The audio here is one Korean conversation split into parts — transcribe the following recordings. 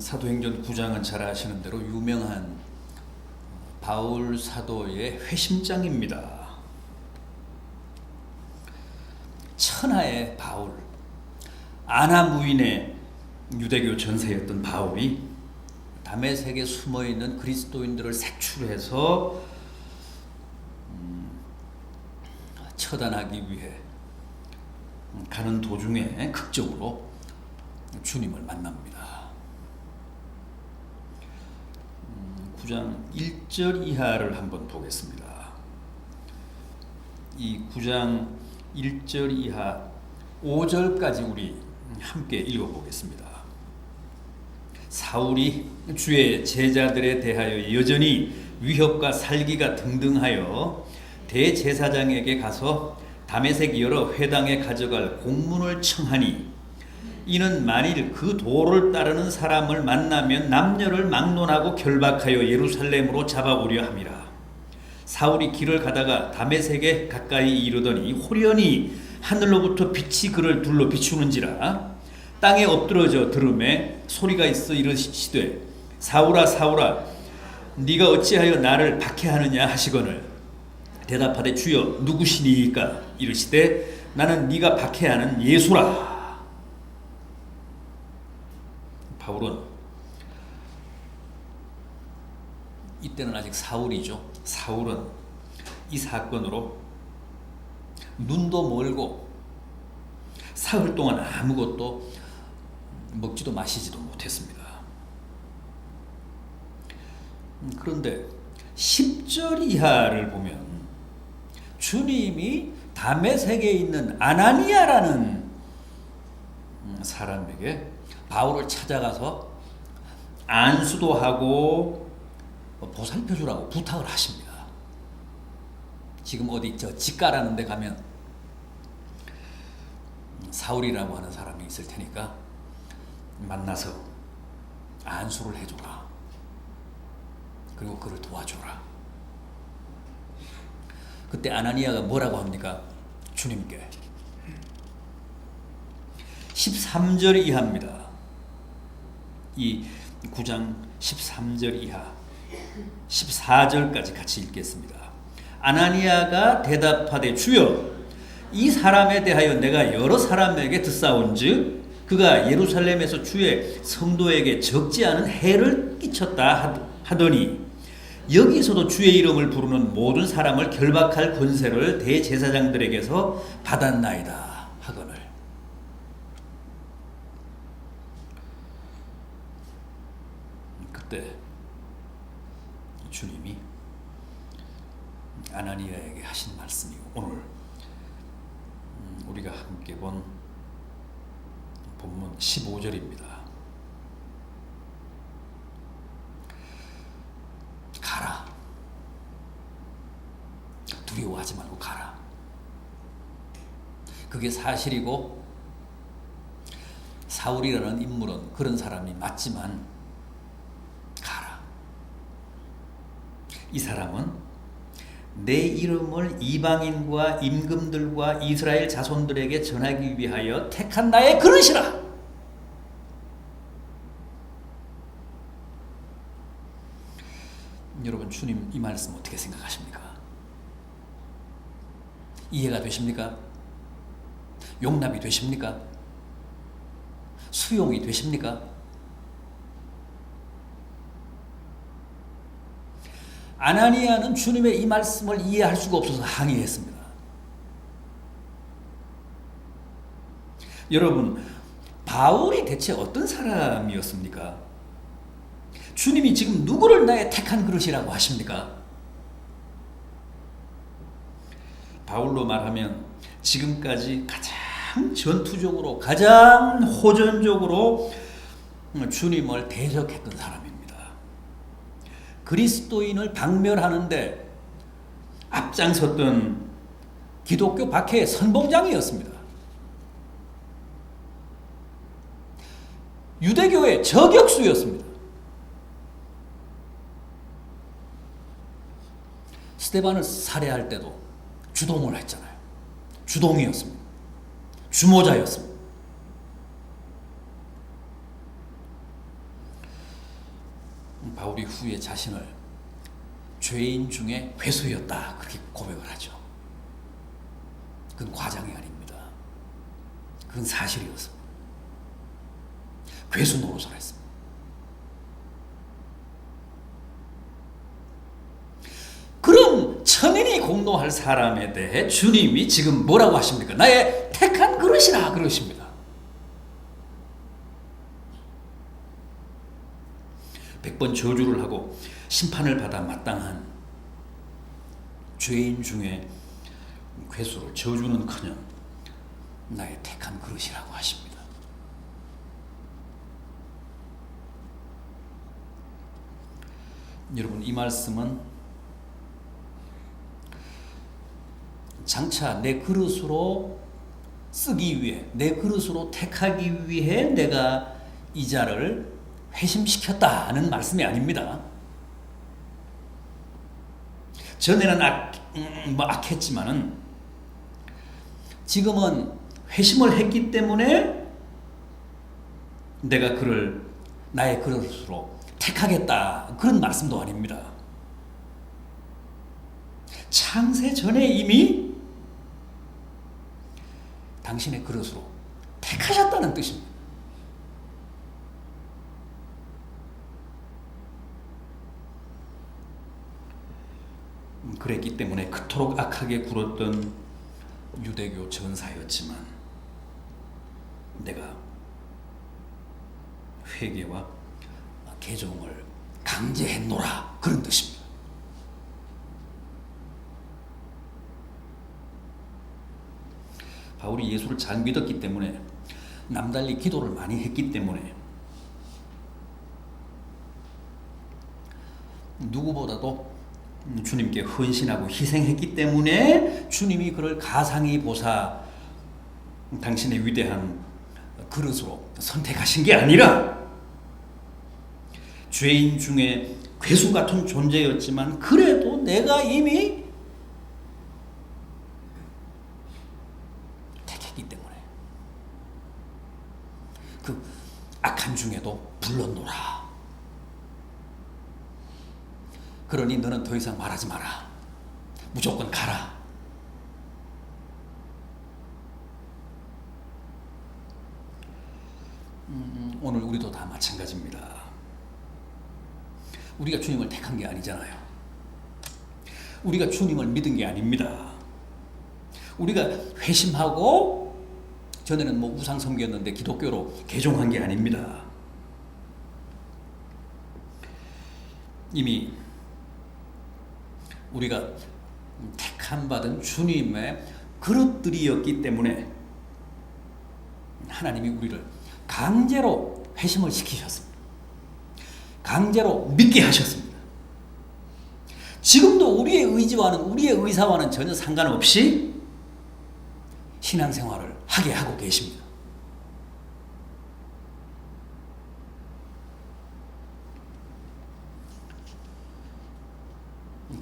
사도행전 9장은 잘 아시는 대로 유명한 바울 사도의 회심장입니다. 천하의 바울, 아나무인의 유대교 전세였던 바울이 다메섹에 숨어있는 그리스도인들을 색출해서 처단하기 위해 가는 도중에 극적으로 주님을 만납니다. 9장 1절 이하를 한번 보겠습니다. 이 9장 1절 이하 5절까지 우리 함께 읽어보겠습니다. 사울이 주의 제자들에 대하여 여전히 위협과 살기가 등등하여 대제사장에게 가서 다메섹 여러 회당에 가져갈 공문을 청하니 이는 만일 그 도를 따르는 사람을 만나면 남녀를 막론하고 결박하여 예루살렘으로 잡아오려 함이라. 사울이 길을 가다가 다메섹에 가까이 이르더니 호련히 하늘로부터 빛이 그를 둘러 비추는지라. 땅에 엎드러져 들음에 소리가 있어 이르시되 사울아 사울아 네가 어찌하여 나를 박해하느냐 하시거늘 대답하되 주여 누구시니이까 이르시되 나는 네가 박해하는 예수라. 바울은 이때는 아직 사울이죠. 사울은 이 사건으로 눈도 멀고 사흘 동안 아무것도 먹지도 마시지도 못했습니다. 그런데 10절 이하를 보면 주님이 다메섹에 있는 아나니아라는 사람에게 바울을 찾아가서 안수도 하고 보살펴주라고 부탁을 하십니다. 지금 어디 직가라는 데 가면 사울이라고 하는 사람이 있을 테니까 만나서 안수를 해줘라. 그리고 그를 도와줘라. 그때 아나니아가 뭐라고 합니까? 주님께 13절 이하입니다. 이 9장 13절 이하 14절까지 같이 읽겠습니다. 아나니아가 대답하되 주여 이 사람에 대하여 내가 여러 사람에게 듣사온즉 그가 예루살렘에서 주의 성도에게 적지 않은 해를 끼쳤다 하더니 여기서도 주의 이름을 부르는 모든 사람을 결박할 권세를 대제사장들에게서 받았나이다 하거늘. 그때 주님이 아나니아에게 하신 말씀이 오늘 우리가 함께 본 본문 15절입니다. 가라. 두려워하지 말고 가라. 그게 사실이고 사울이라는 인물은 그런 사람이 맞지만 가라. 이 사람은 내 이름을 이방인과 임금들과 이스라엘 자손들에게 전하기 위하여 택한 나의 그릇이라. 여러분 주님 이 말씀 어떻게 생각하십니까? 이해가 되십니까? 용납이 되십니까? 수용이 되십니까? 아나니아는 주님의 이 말씀을 이해할 수가 없어서 항의했습니다. 여러분, 바울이 대체 어떤 사람이었습니까? 주님이 지금 누구를 나의 택한 그릇이라고 하십니까? 바울로 말하면 지금까지 가장 전투적으로 가장 호전적으로 주님을 대적했던 사람입니다. 그리스도인을 박멸하는데 앞장섰던 기독교 박해의 선봉장이었습니다. 유대교의 저격수였습니다. 스데반을 살해할 때도 주동을 했잖아요. 주동이었습니다. 주모자였습니다. 바울이 후에 자신을 죄인 중에 괴수였다 그렇게 고백을 하죠. 그건 과장이 아닙니다. 그건 사실이었습니다. 괴수 노릇을 했습니다. 그런 천인이 공노할 사람에 대해 주님이 지금 뭐라고 하십니까? 나의 택한 그릇이라 그러십니다. 100번 저주를 하고 심판을 받아 마땅한 죄인 중에 괴수로 저주는커녕 나의 택한 그릇이라고 하십니다. 여러분, 이 말씀은 장차 내 그릇으로 쓰기 위해, 내 그릇으로 택하기 위해 내가 이 자를 회심시켰다는 말씀이 아닙니다. 전에는 악했지만은 지금은 회심을 했기 때문에 내가 그를 나의 그릇으로 택하겠다, 그런 말씀도 아닙니다. 창세 전에 이미 당신의 그릇으로 택하셨다는 뜻입니다. 그랬기 때문에 그토록 악하게 굴었던 유대교 전사였지만 내가 회개와 개종을 강제했노라, 그런 뜻입니다. 바울이 예수를 잘 믿었기 때문에, 남달리 기도를 많이 했기 때문에, 누구보다도 주님께 헌신하고 희생했기 때문에 주님이 그를 가상히 보사 당신의 위대한 그릇으로 선택하신 게 아니라, 죄인 중에 괴수 같은 존재였지만 그래도 내가 이미 택했기 때문에 그 악한 중에도 불렀노라. 그러니 너는 더 이상 말하지 마라. 무조건 가라. 오늘 우리도 다 마찬가지입니다. 우리가 주님을 택한 게 아니잖아요. 우리가 주님을 믿은 게 아닙니다. 우리가 회심하고, 전에는 우상 섬겼는데 기독교로 개종한 게 아닙니다. 이미 우리가 택함 받은 주님의 그릇들이었기 때문에 하나님이 우리를 강제로 회심을 시키셨습니다. 강제로 믿게 하셨습니다. 지금도 우리의 의지와는, 우리의 의사와는 전혀 상관없이 신앙생활을 하게 하고 계십니다.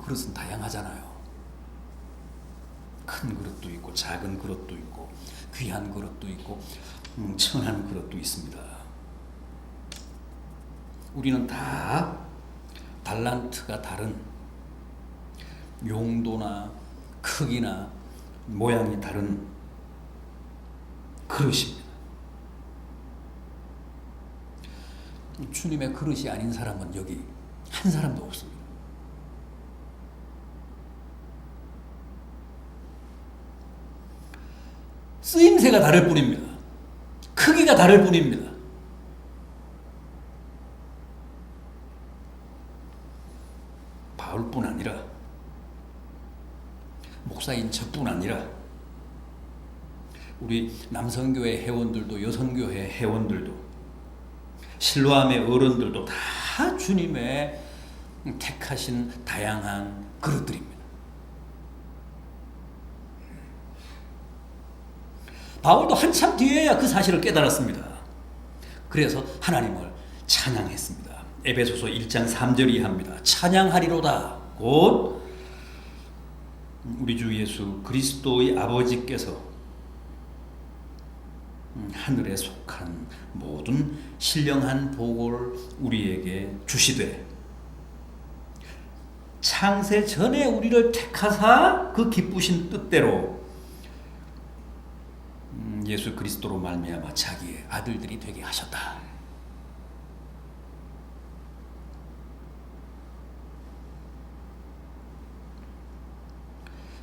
그릇은 다양하잖아요. 큰 그릇도 있고 작은 그릇도 있고 귀한 그릇도 있고 천한 그릇도 있습니다. 우리는 다 달란트가 다른, 용도나 크기나 모양이 다른 그릇입니다. 주님의 그릇이 아닌 사람은 여기 한 사람도 없습니다. 쓰임새가 다를 뿐입니다. 크기가 다를 뿐입니다. 바울뿐 아니라, 목사인 저뿐 아니라, 우리 남성교회 회원들도, 여성교회 회원들도, 실로암의 어른들도 다 주님의 택하신 다양한 그릇들입니다. 바울도 한참 뒤에야 그 사실을 깨달았습니다. 그래서 하나님을 찬양했습니다. 에베소서 1장 3절이 합니다. 찬양하리로다. 곧 우리 주 예수 그리스도의 아버지께서 하늘에 속한 모든 신령한 복을 우리에게 주시되 창세 전에 우리를 택하사 그 기쁘신 뜻대로 예수 그리스도로 말미암아 자기의 아들들이 되게 하셨다.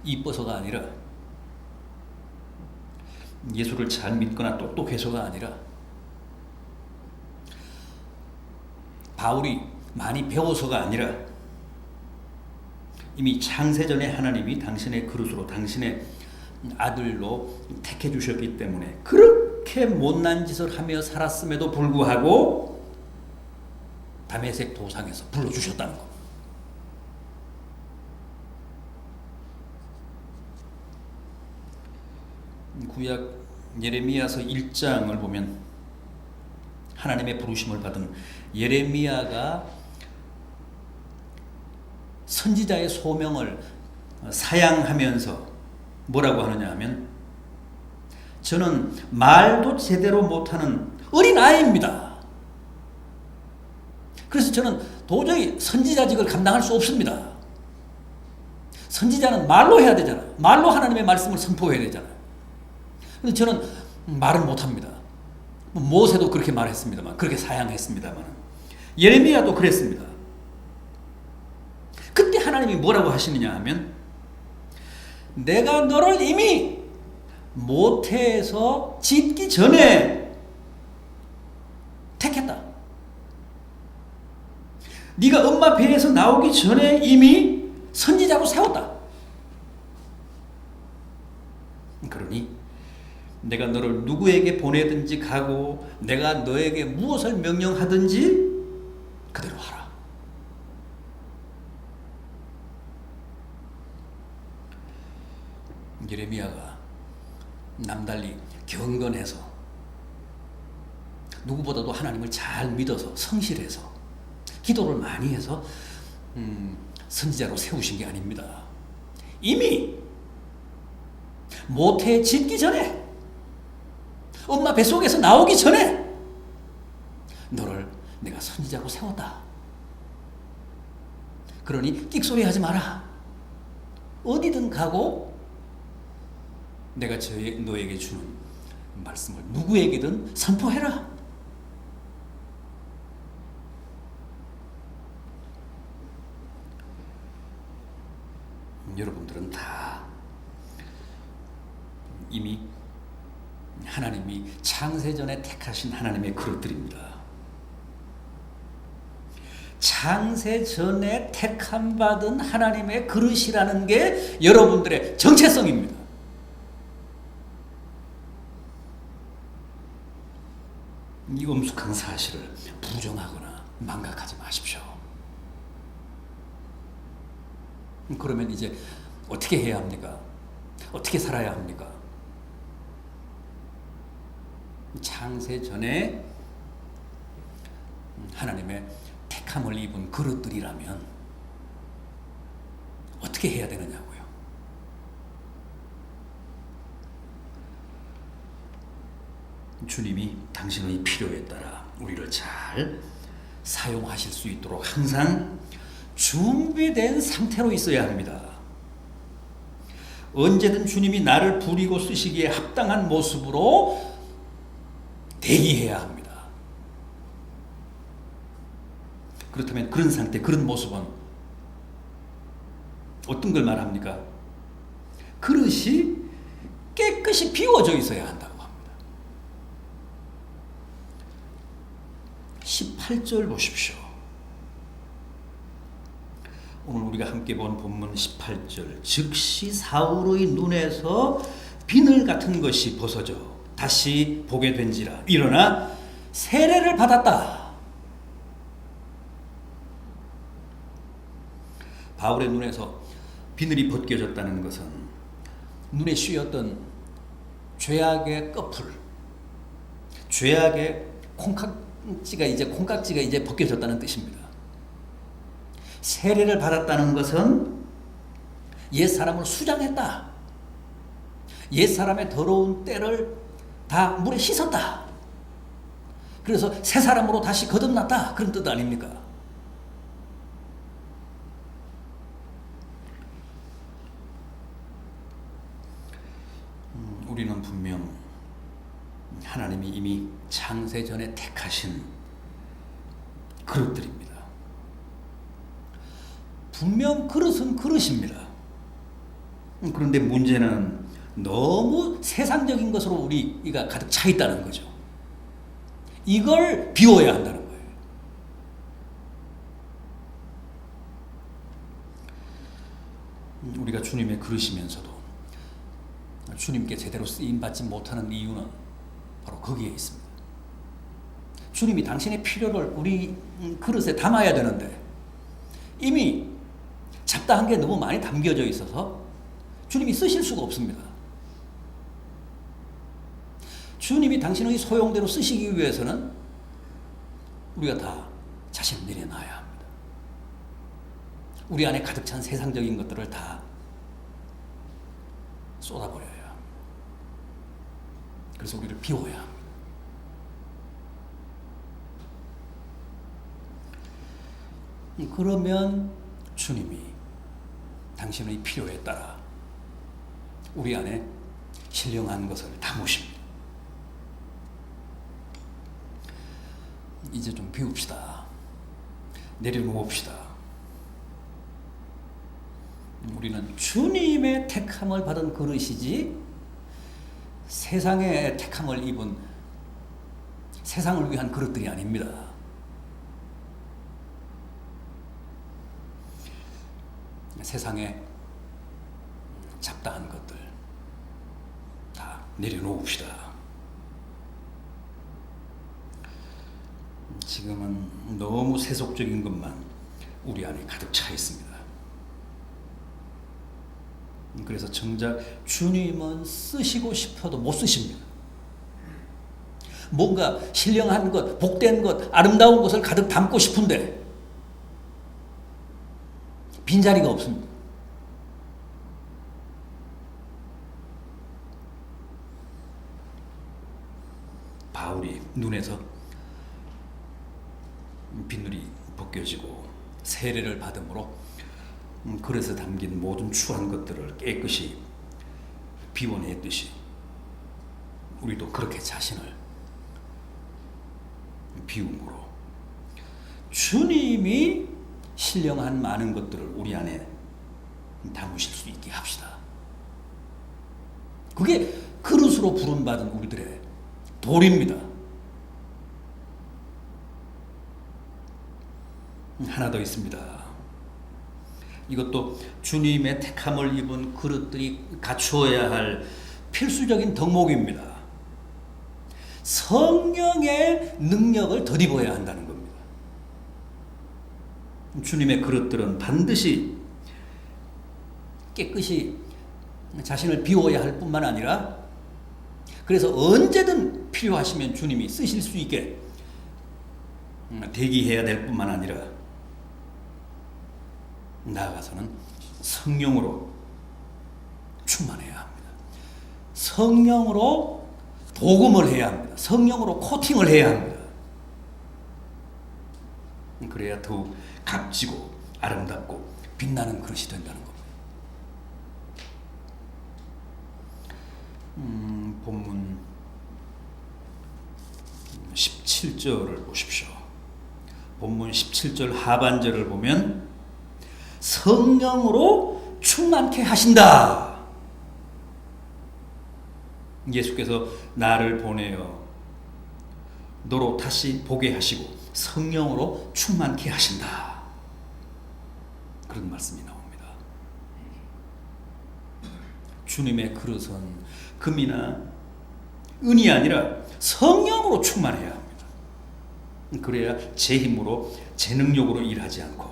이뻐서가 아니라, 예수를 잘 믿거나 똑똑해서가 아니라, 바울이 많이 배워서가 아니라, 이미 창세전에 하나님이 당신의 그릇으로, 당신의 아들로 택해 주셨기 때문에 그렇게 못난 짓을 하며 살았음에도 불구하고 다메섹 도상에서 불러주셨다는 것. 구약 예레미야서 1장을 보면 하나님의 부르심을 받은 예레미야가 선지자의 소명을 사양하면서 뭐라고 하느냐 하면, 저는 말도 제대로 못하는 어린아이입니다. 그래서 저는 도저히 선지자직을 감당할 수 없습니다. 선지자는 말로 해야 되잖아. 말로 하나님의 말씀을 선포해야 되잖아. 근데 저는 말을 못합니다. 모세도 그렇게 말했습니다만, 그렇게 사양했습니다만, 예레미야도 그랬습니다. 그때 하나님이 뭐라고 하시느냐 하면, 내가 너를 이미 모태에서 짓기 전에 택했다. 네가 엄마 배에서 나오기 전에 이미 선지자로 세웠다. 그러니 내가 너를 누구에게 보내든지 가고 내가 너에게 무엇을 명령하든지 그대로 하라. 예레미야가 남달리 경건해서, 누구보다도 하나님을 잘 믿어서 성실해서 기도를 많이 해서 선지자로 세우신 게 아닙니다. 이미 모태에 짓기 전에, 엄마 뱃속에서 나오기 전에 너를 내가 선지자로 세웠다. 그러니 끽소리 하지 마라. 어디든 가고 내가 너에게 주는 말씀을 누구에게든 선포해라. 여러분들은 다 이미 하나님이 창세전에 택하신 하나님의 그릇들입니다. 창세전에 택함받은 하나님의 그릇이라는 게 여러분들의 정체성입니다. 이 엄숙한 사실을 부정하거나 망각하지 마십시오. 그러면 이제 어떻게 해야 합니까? 어떻게 살아야 합니까? 창세 전에 하나님의 택함을 입은 그릇들이라면 어떻게 해야 되느냐고요. 주님이 당신의 필요에 따라 우리를 잘 사용하실 수 있도록 항상 준비된 상태로 있어야 합니다. 언제든 주님이 나를 부리고 쓰시기에 합당한 모습으로 대기해야 합니다. 그렇다면 그런 상태, 그런 모습은 어떤 걸 말합니까? 그릇이 깨끗이 비워져 있어야 한다고 합니다. 18절 보십시오. 오늘 우리가 함께 본 본문 18절. 즉시 사울의 눈에서 비늘 같은 것이 벗어져 다시 보게 된지라. 일어나 세례를 받았다. 바울의 눈에서 비늘이 벗겨졌다는 것은 눈에 씌었던 죄악의 꺼풀, 죄악의 콩깍지가 이제 벗겨졌다는 뜻입니다. 세례를 받았다는 것은 옛사람을 수장했다. 옛사람의 더러운 때를 다 물에 씻었다. 그래서 새 사람으로 다시 거듭났다. 그런 뜻 아닙니까? 우리는 분명 하나님이 이미 창세 전에 택하신 그릇들입니다. 분명 그릇은 그릇입니다. 그런데 문제는 너무 세상적인 것으로 우리가 가득 차 있다는 거죠. 이걸 비워야 한다는 거예요. 우리가 주님의 그릇이면서도 주님께 제대로 쓰임받지 못하는 이유는 바로 거기에 있습니다. 주님이 당신의 필요를 우리 그릇에 담아야 되는데 이미 잡다한 게 너무 많이 담겨져 있어서 주님이 쓰실 수가 없습니다. 주님이 당신의 소용대로 쓰시기 위해서는 우리가 다 자신을 내려놔야 합니다. 우리 안에 가득 찬 세상적인 것들을 다 쏟아버려야 합니다. 그래서 우리를 비워야 합니다. 그러면 주님이 당신의 필요에 따라 우리 안에 신령한 것을 담으십니다. 이제 좀 비웁시다. 내려놓읍시다. 우리는 주님의 택함을 받은 그릇이지 세상의 택함을 입은 세상을 위한 그릇들이 아닙니다. 세상에 잡다한 것들 다 내려놓읍시다. 지금은 너무 세속적인 것만 우리 안에 가득 차 있습니다. 그래서 정작 주님은 쓰시고 싶어도 못 쓰십니다. 뭔가 신령한 것, 복된 것, 아름다운 것을 가득 담고 싶은데 빈자리가 없습니다. 바울이 눈에서 빗물이 벗겨지고 세례를 받음으로 그릇에 담긴 모든 추한 것들을 깨끗이 비워냈듯이 우리도 그렇게 자신을 비움으로 주님이 신령한 많은 것들을 우리 안에 담으실 수 있게 합시다. 그게 그릇으로 부름받은 우리들의 도리입니다. 하나 더 있습니다. 이것도 주님의 택함을 입은 그릇들이 갖추어야 할 필수적인 덕목입니다. 성령의 능력을 덧입어야 한다는 겁니다. 주님의 그릇들은 반드시 깨끗이 자신을 비워야 할 뿐만 아니라 그래서 언제든 필요하시면 주님이 쓰실 수 있게 대기해야 될 뿐만 아니라 나아가서는 성령으로 충만해야 합니다. 성령으로 도금을 해야 합니다. 성령으로 코팅을 해야 합니다. 그래야 더욱 값지고 아름답고 빛나는 그릇이 된다는 겁니다. 본문 17절을 보십시오. 본문 17절 하반절을 보면 성령으로 충만케 하신다. 예수께서 나를 보내어 너로 다시 보게 하시고 성령으로 충만케 하신다. 그런 말씀이 나옵니다. 주님의 그릇은 금이나 은이 아니라 성령으로 충만해야 합니다. 그래야 제 힘으로 제 능력으로 일하지 않고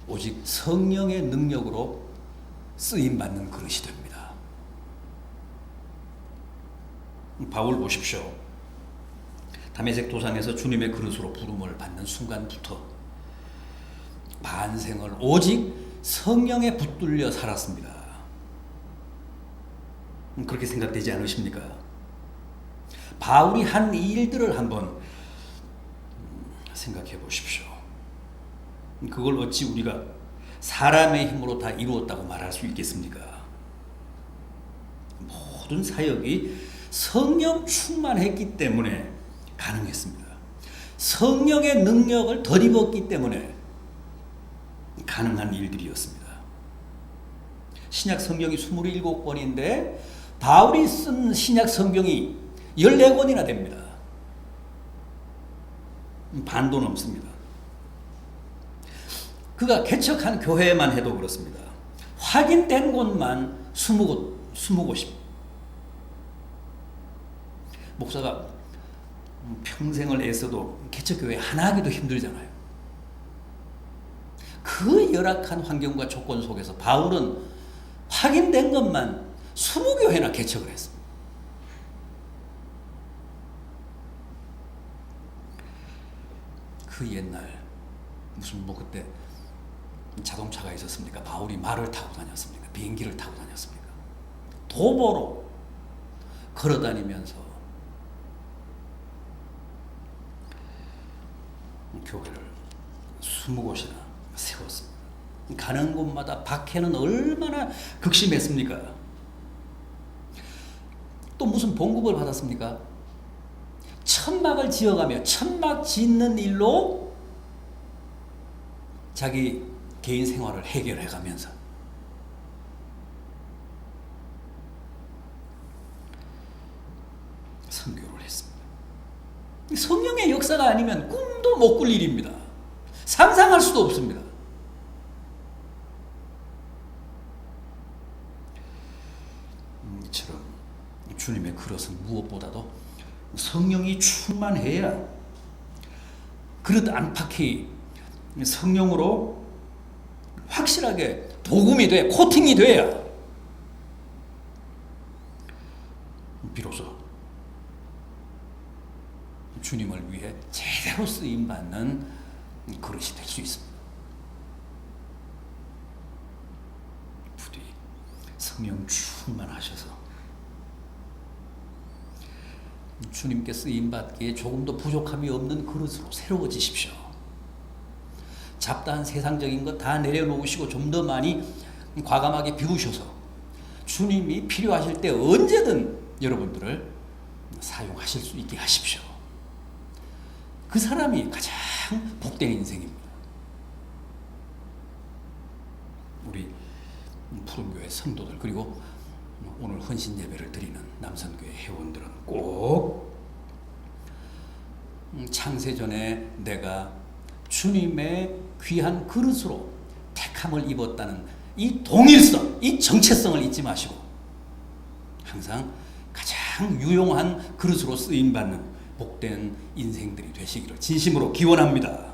오직 성령의 능력으로 쓰임받는 그릇이 됩니다. 바울 보십시오. 다메섹 도상에서 주님의 그릇으로 부름을 받는 순간부터 반생을 오직 성령에 붙들려 살았습니다. 그렇게 생각되지 않으십니까? 바울이 한 일들을 한번 생각해 보십시오. 그걸 어찌 우리가 사람의 힘으로 다 이루었다고 말할 수 있겠습니까? 모든 사역이 성령 충만했기 때문에 가능했습니다. 성령의 능력을 덧입었기 때문에 가능한 일들이었습니다. 신약 성경이 27권인데 바울이 쓴 신약 성경이 14권이나 됩니다. 반도 넘습니다. 그가 개척한 교회만 해도 그렇습니다. 확인된 곳만 20곳입니다. 목사가 평생을 애써도 개척교회 하나 하기도 힘들잖아요. 그 열악한 환경과 조건 속에서 바울은 확인된 것만 20교회나 개척을 했습니다. 그 옛날 무슨 그때 자동차가 있었습니까? 바울이 말을 타고 다녔습니까? 비행기를 타고 다녔습니까? 도보로 걸어 다니면서 교회를 20곳이나 세웠습니다. 가는 곳마다 박해는 얼마나 극심했습니까? 또 무슨 봉급을 받았습니까? 천막을 지어가며 천막 짓는 일로 자기 개인 생활을 해결해가면서 선교를 했습니다. 성령의 역사가 아니면 꿈도 못 꿀 일입니다. 상상할 수도 없습니다. 이처럼 주님의 그릇은 무엇보다도 성령이 충만해야 그릇 안팎이 성령으로 확실하게 도금이 돼, 코팅이 돼야 비로소 주님을 위해 제대로 쓰임받는 그릇이 될 수 있습니다. 부디 성령 충만하셔서 주님께 쓰임받기에 조금도 부족함이 없는 그릇으로 새로워지십시오. 잡다한 세상적인 것 다 내려놓으시고 좀 더 많이 과감하게 비우셔서 주님이 필요하실 때 언제든 여러분들을 사용하실 수 있게 하십시오. 그 사람이 가장 복된 인생입니다. 우리 푸른교회 성도들 그리고 오늘 헌신 예배를 드리는 남선교회 회원들은 꼭 창세전에 내가 주님의 귀한 그릇으로 택함을 입었다는 이 동일성, 이 정체성을 잊지 마시고 항상 가장 유용한 그릇으로 쓰임받는 복된 인생들이 되시기를 진심으로 기원합니다.